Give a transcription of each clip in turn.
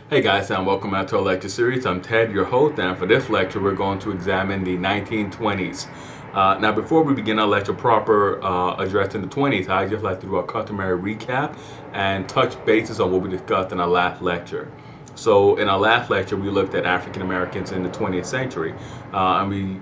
Hey guys, and welcome back to our lecture series. I'm Ted, your host, and for this lecture we're going to examine the 1920s. Now before we begin our lecture proper addressing the 20s, I'd just like to do a customary recap and touch bases on what we discussed in our last lecture. So in our last lecture we looked at African Americans in the 20th century, and we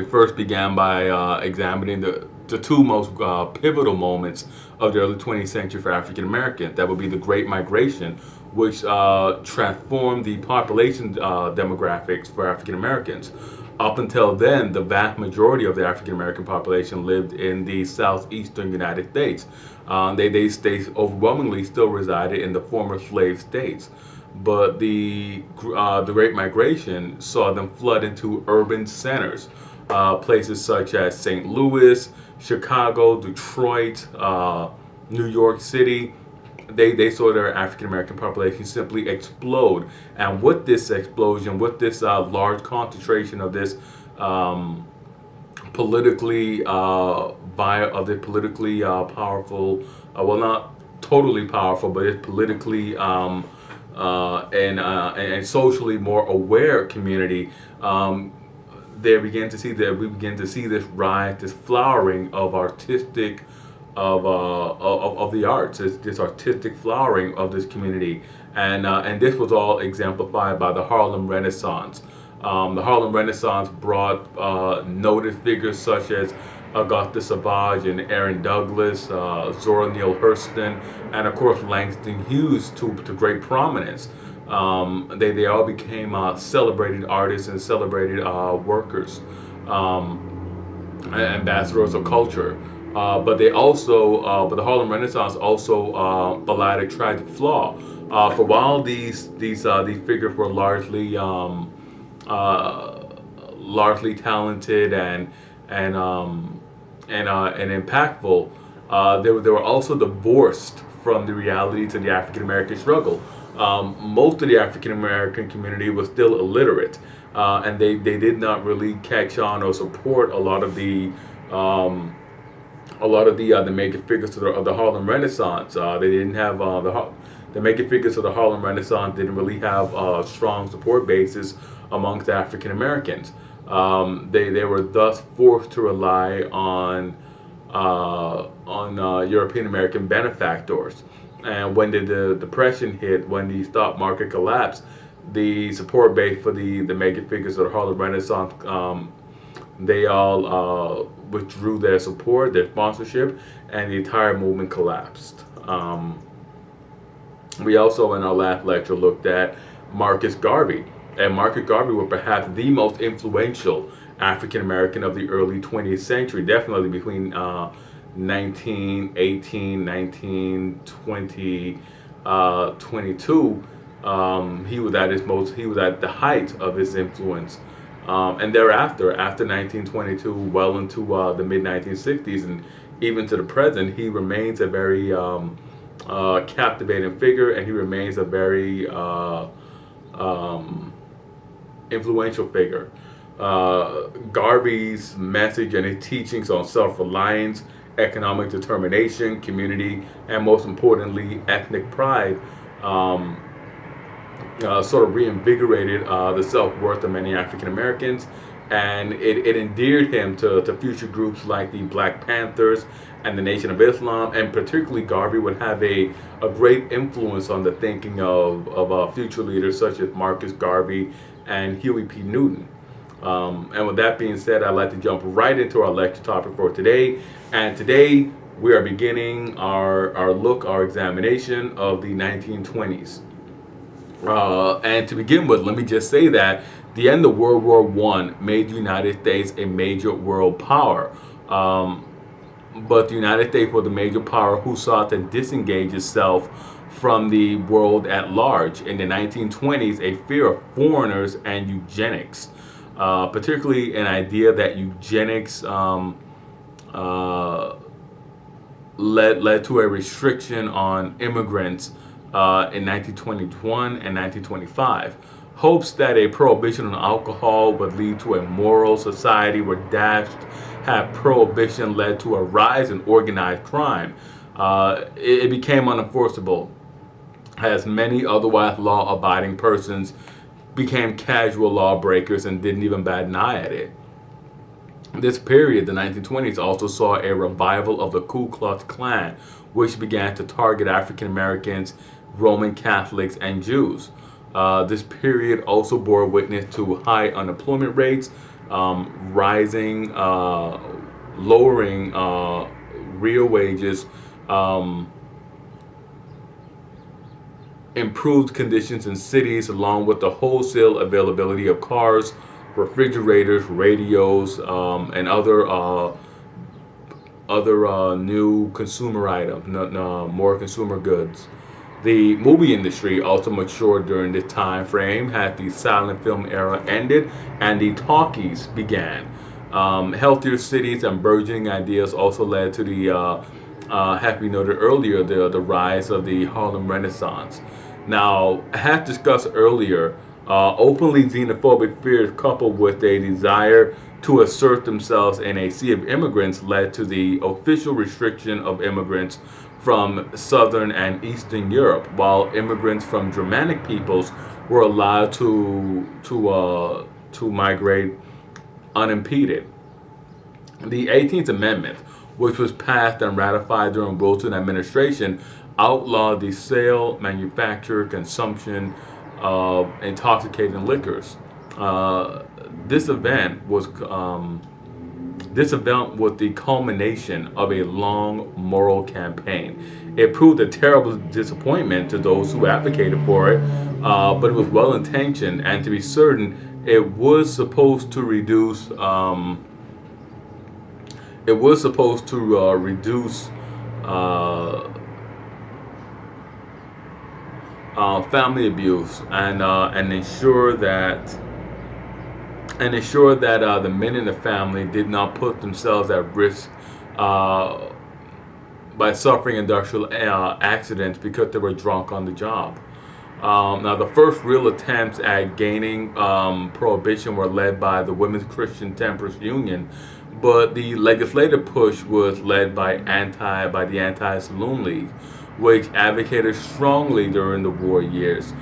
first began by examining the two most pivotal moments of the early 20th century for African Americans. That would be the Great Migration, which transformed the population demographics for African Americans. Up until then, the vast majority of the African American population lived in the southeastern United States. They overwhelmingly still resided in the former slave states. But the Great Migration saw them flood into urban centers, places such as St. Louis, Chicago, Detroit, New York City. They saw their African American population simply explode, and with this explosion, with this large concentration of this politically powerful, well, not totally powerful, but it's politically and socially more aware community. We begin to see this rise, this flowering of artistic, of the arts, this artistic flowering of this community, and this was all exemplified by the Harlem Renaissance. The Harlem Renaissance brought noted figures such as Augusta Savage and Aaron Douglas, Zora Neale Hurston, and of course Langston Hughes to great prominence. They all became celebrated artists and celebrated workers, ambassadors of culture. But the Harlem Renaissance also belied a tragic flaw. For a while, these figures were largely talented and impactful. They were also divorced from the realities of the African American struggle. Most of the African American community was still illiterate, and they did not really catch on or support a lot of the major figures of the Harlem Renaissance. They didn't have the major figures of the Harlem Renaissance didn't really have strong support bases amongst African Americans. They were thus forced to rely on European American benefactors. And when the Depression hit, when the stock market collapsed, the support base for the major figures of the Harlem Renaissance, they all withdrew their support, their sponsorship, and the entire movement collapsed. We also, in our last lecture, looked at Marcus Garvey. And Marcus Garvey was perhaps the most influential African American of the early 20th century, definitely between 1918, 1920, 22. He was at the height of his influence. And thereafter, after 1922, well into the mid-1960s, and even to the present, he remains a very captivating figure, and he remains a very influential figure. Garvey's message and his teachings on self-reliance, economic determination, community, and most importantly, ethnic pride, sort of reinvigorated the self-worth of many African Americans, and it endeared him to future groups like the Black Panthers and the Nation of Islam, and particularly Garvey would have a great influence on the thinking of future leaders such as Marcus Garvey and Huey P. Newton. And with that being said, I'd like to jump right into our lecture topic for today. And today we are beginning our examination of the 1920s. And to begin with, let me just say that the end of World War I made the United States a major world power. But the United States was a major power who sought to disengage itself from the world at large. In the 1920s, a fear of foreigners and eugenics, particularly an idea that eugenics led to a restriction on immigrants in 1921 and 1925. Hopes that a prohibition on alcohol would lead to a moral society were dashed. Had prohibition led to a rise in organized crime, it became unenforceable. as many otherwise law-abiding persons became casual lawbreakers and didn't even bat an eye at it. This period, the 1920s, also saw a revival of the Ku Klux Klan, which began to target African Americans, Roman Catholics, and Jews. This period also bore witness to high unemployment rates, rising, lowering real wages, improved conditions in cities, along with the wholesale availability of cars, refrigerators, radios, and other new consumer items, more consumer goods. The movie industry also matured during this time frame as the silent film era ended and the talkies began. Healthier cities and burgeoning ideas also led to the, as we noted earlier, the rise of the Harlem Renaissance. Now, as discussed earlier, openly xenophobic fears coupled with a desire to assert themselves in a sea of immigrants led to the official restriction of immigrants from Southern and Eastern Europe, while immigrants from Germanic peoples were allowed to migrate unimpeded. The 18th Amendment, which was passed and ratified during Wilson administration, outlawed the sale, manufacture, consumption of intoxicating liquors. This event was the culmination of a long moral campaign. It proved a terrible disappointment to those who advocated for it, but it was well intentioned, and to be certain, it was supposed to reduce. Family abuse and ensure that the men in the family did not put themselves at risk by suffering industrial accidents because they were drunk on the job. Now, the first real attempts at gaining prohibition were led by the Women's Christian Temperance Union, but the legislative push was led by the Anti-Saloon League, which advocated strongly during the war years,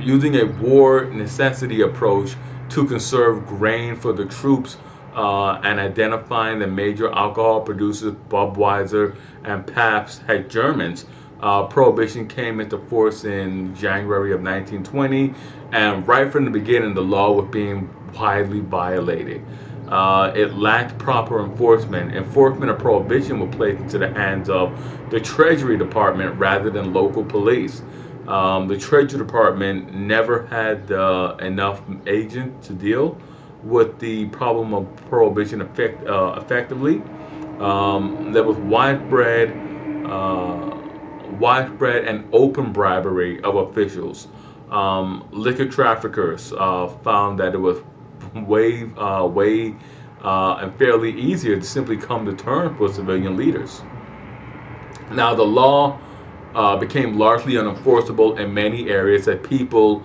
using a war necessity approach to conserve grain for the troops and identifying the major alcohol producers, Budweiser and Pabst, as Germans. Prohibition came into force in January of 1920, and right from the beginning, the law was being widely violated. It lacked proper enforcement. Enforcement of prohibition was placed into the hands of the Treasury Department rather than local police. The Treasury Department never had enough agents to deal with the problem of prohibition effectively. There was widespread and open bribery of officials. Liquor traffickers found that it was way and fairly easier to simply come to terms with civilian leaders. Now, the law became largely unenforceable in many areas, that people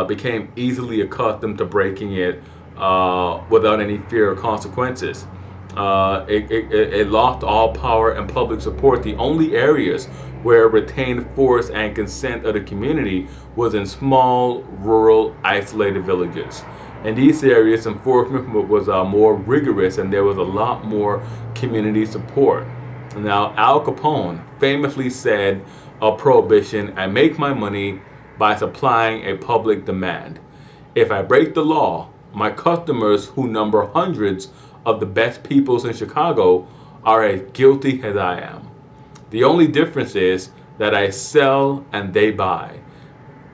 became easily accustomed to breaking it without any fear of consequences. It lost all power and public support. The only areas where it retained force and consent of the community was in small, rural, isolated villages. In these areas, enforcement was more rigorous, and there was a lot more community support. Now, Al Capone famously said of prohibition, "I make my money by supplying a public demand. If I break the law, my customers, who number hundreds of the best peoples in Chicago, are as guilty as I am. The only difference is that I sell and they buy.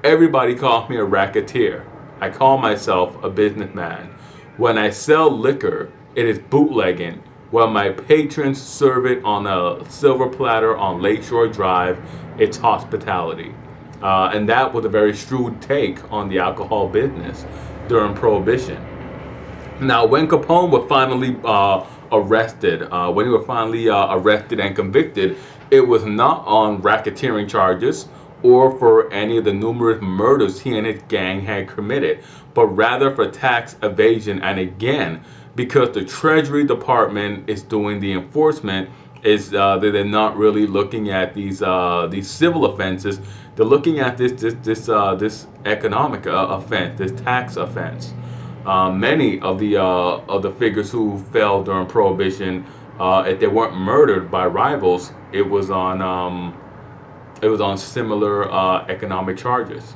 Everybody calls me a racketeer. I call myself a businessman. When I sell liquor, it is bootlegging. When my patrons serve it on a silver platter on Lakeshore Drive, it's hospitality." And that was a very shrewd take on the alcohol business during Prohibition. Now, when Capone was finally arrested and convicted, it was not on racketeering charges or for any of the numerous murders he and his gang had committed, but rather for tax evasion. And again, because the Treasury Department is doing the enforcement, is that they're not really looking at these civil offenses. They're looking at this economic offense, this tax offense. Many of the figures who fell during Prohibition, if they weren't murdered by rivals, it was on similar economic charges.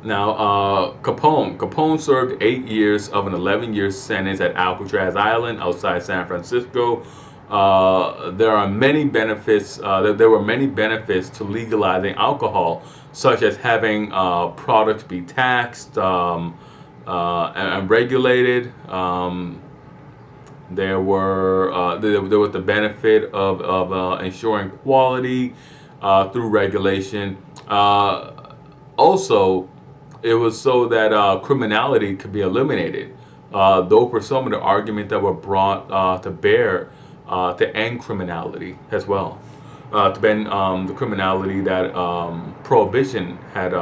Now, Capone served 8 years of an 11-year sentence at Alcatraz Island outside San Francisco. There are many benefits. There were many benefits to legalizing alcohol, such as having products be taxed and regulated. There was the benefit of ensuring quality through regulation. Also, it was so that criminality could be eliminated. Those were some of the arguments that were brought to bear to end criminality as well, to end the criminality that Prohibition had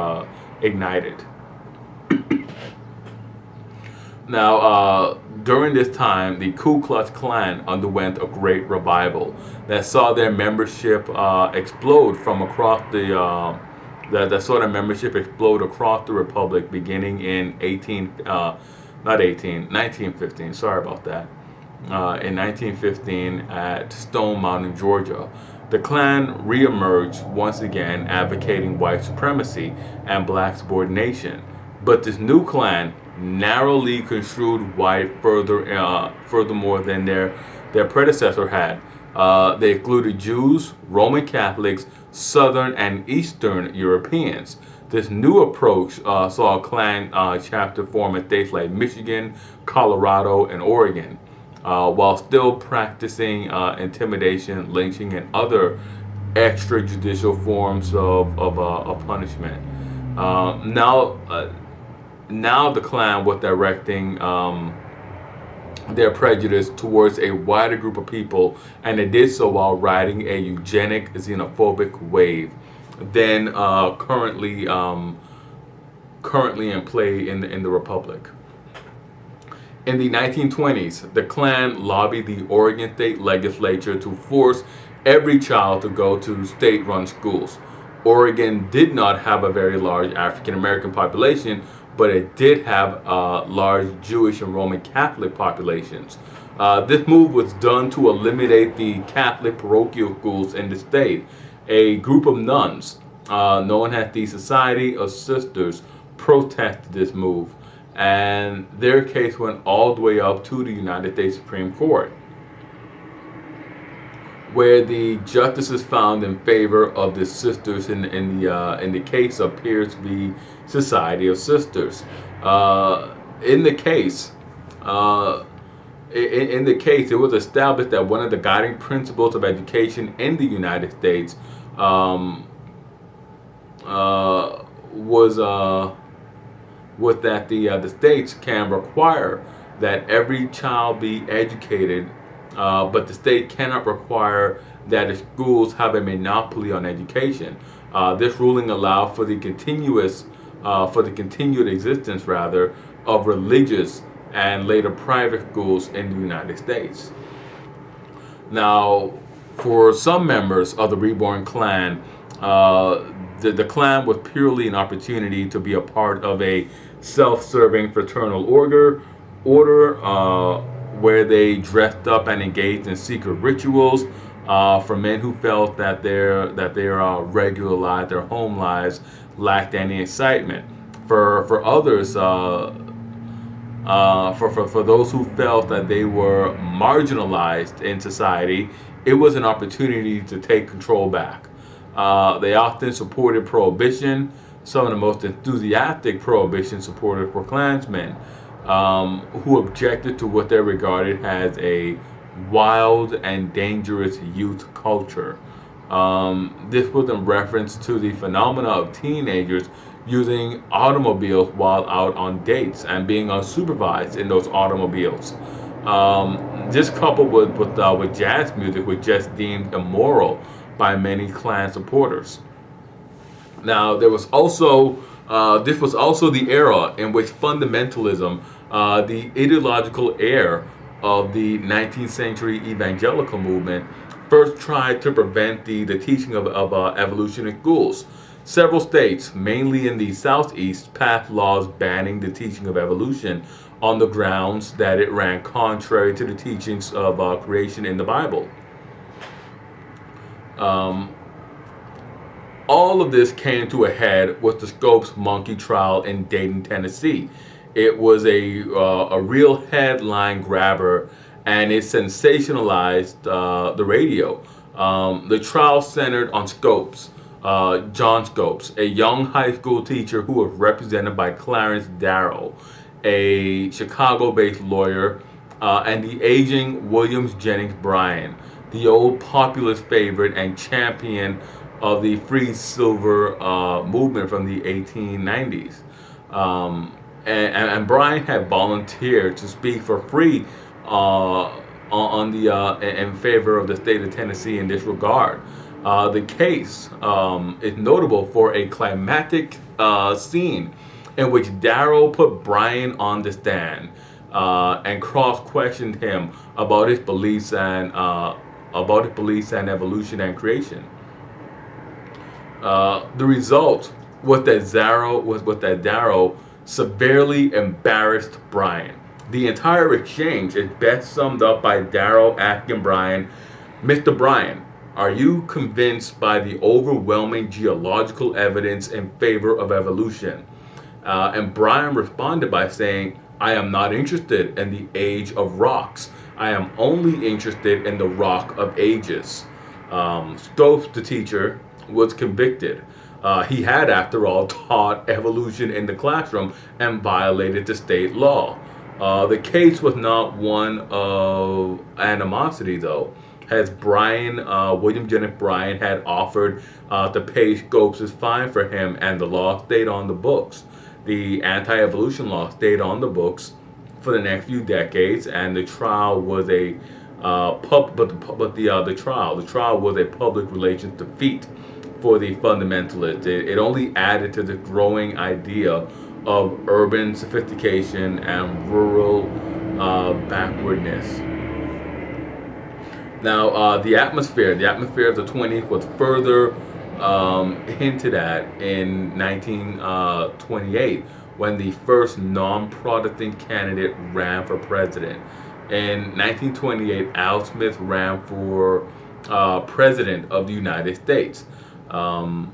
ignited. Now, during this time, the Ku Klux Klan underwent a great revival that saw their membership explode from across the that sort of membership explode across the Republic beginning in 1915. Sorry about that. In 1915 at Stone Mountain, Georgia. The Klan reemerged once again, advocating white supremacy and black subordination. But this new Klan narrowly construed white furthermore than their predecessor had. They included Jews, Roman Catholics, Southern and Eastern Europeans. This new approach saw a Klan chapter form in states like Michigan, Colorado, and Oregon, while still practicing intimidation, lynching, and other extrajudicial forms of punishment. Now the Klan was directing their prejudice towards a wider group of people, and they did so while riding a eugenic, xenophobic wave, then currently in play in the Republic. In the 1920s, the Klan lobbied the Oregon State Legislature to force every child to go to state-run schools. Oregon did not have a very large African American population, but it did have large Jewish and Roman Catholic populations. This move was done to eliminate the Catholic parochial schools in the state. A group of nuns, known as the Society of Sisters, protested this move, and their case went all the way up to the United States Supreme Court, where the justices found in favor of the sisters in the case of Pierce v. Society of Sisters. In the case, it was established that one of the guiding principles of education in the United States was that the states can require that every child be educated, but the state cannot require that the schools have a monopoly on education. This ruling allowed for the continued existence, rather, of religious and later private schools in the United States. Now, for some members of the Reborn Klan, the Klan was purely an opportunity to be a part of a self-serving fraternal order where they dressed up and engaged in secret rituals for men who felt that their regular lives, their home lives, lacked any excitement. For others, for those who felt that they were marginalized in society, it was an opportunity to take control back. They often supported Prohibition. Some of the most enthusiastic Prohibition supporters were Klansmen who objected to what they regarded as a wild and dangerous youth culture. This was in reference to the phenomena of teenagers using automobiles while out on dates and being unsupervised in those automobiles. This coupled with jazz music was just deemed immoral by many Klan supporters. Now, this was also the era in which fundamentalism, the ideological heir of the 19th century evangelical movement first tried to prevent the teaching of evolution in schools. Several states, mainly in the Southeast, passed laws banning the teaching of evolution on the grounds that it ran contrary to the teachings of creation in the Bible. All of this came to a head with the Scopes monkey trial in Dayton, Tennessee. It was a real headline grabber, and it sensationalized the radio. The trial centered on Scopes, John Scopes, a young high school teacher who was represented by Clarence Darrow, a Chicago-based lawyer, and the aging Williams Jennings Bryan, the old populist favorite and champion of the free silver movement from the 1890s. And Bryan had volunteered to speak for free in favor of the state of Tennessee in this regard. The case is notable for a climactic scene in which Darrow put Bryan on the stand and cross-questioned him about his beliefs and evolution and creation. The result was that Darrow severely embarrassed Bryan. The entire exchange is best summed up by Darrow asking Bryan, "Mr. Bryan, are you convinced by the overwhelming geological evidence in favor of evolution?" And Bryan responded by saying, "I am not interested in the age of rocks. I am only interested in the rock of ages." Scopes, the teacher, was convicted. He had, after all, taught evolution in the classroom and violated the state law. The case was not one of animosity, though, as William Jennings Bryan had offered to pay Scopes' fine for him, and the law stayed on the books. The anti-evolution law stayed on the books for the next few decades, and the trial was the trial was a public relations defeat for the fundamentalists. It only added to the growing idea of urban sophistication and rural backwardness. Now, the atmosphere of the 20th was further hinted at in 1928 when the first non-Protestant candidate ran for president. In 1928, Al Smith ran for president of the United States on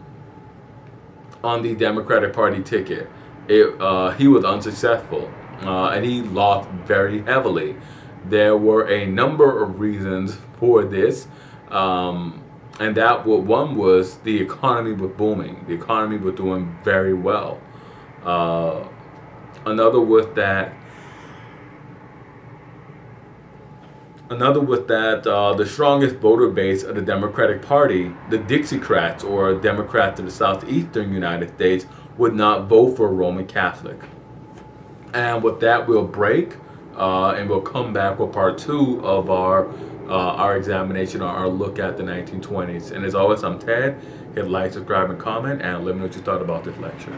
the Democratic Party ticket. He was unsuccessful, and he lost very heavily. There were a number of reasons for this, and one was the economy was booming. The economy was doing very well. Another was that the strongest voter base of the Democratic Party, the Dixiecrats, or Democrats of the southeastern United States, would not vote for a Roman Catholic. And with that, we'll break, and we'll come back with part 2 of our examination, or our look at the 1920s. And as always, I'm Ted. Hit like, subscribe, and comment, and let me know what you thought about this lecture.